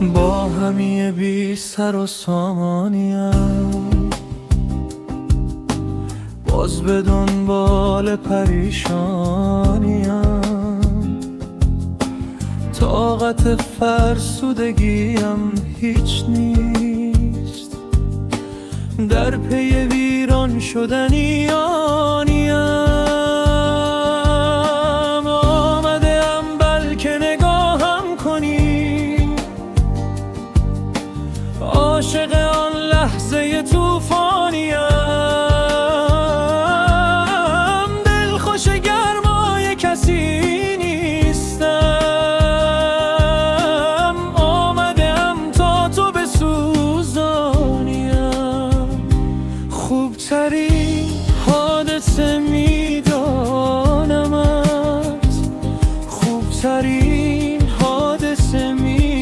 با همی بی سر و سامانیم، باز به دنبال پریشانیم. طاقت فرسودگیم هیچ نیست، در پی ویران شدنیانیم. آمدم بلکه نگاهم کنی، عاشق آن لحظه طوفانیم. دلخوش گرمای کسی نیستم، آمدم تا تو بسوزانیم. خوبترین حادثه میدانمت، خوبترین حادثه میدانیم.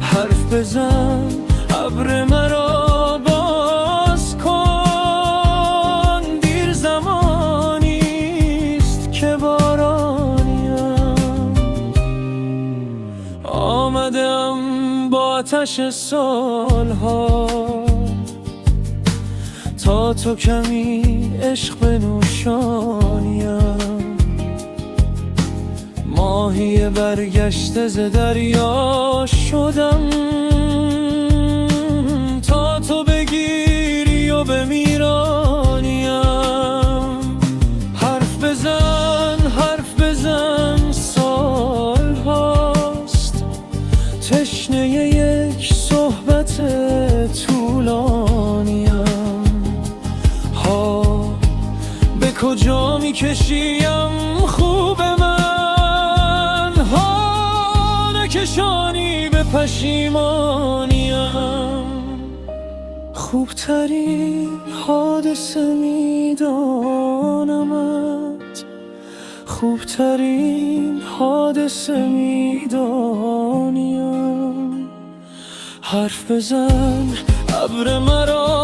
حرف بزن ابر مرا باز کن، دیر زمانیست که بارانیم. آمدم با آتش سالها تا تو کمی عشق بنوشانیم. ماهی برگشته ز دریا شدم تا تو بگیری و بمیرانیم. حرف بزن سال هاست، تشنه یک صحبت طولانیم. ها به کجا میکشیم خوب من، ها نکشانی به پشیمانیم. خوبترین حادثه میدانمت، خوبترین حادثه میدانیم. حرف بزن ابر مرا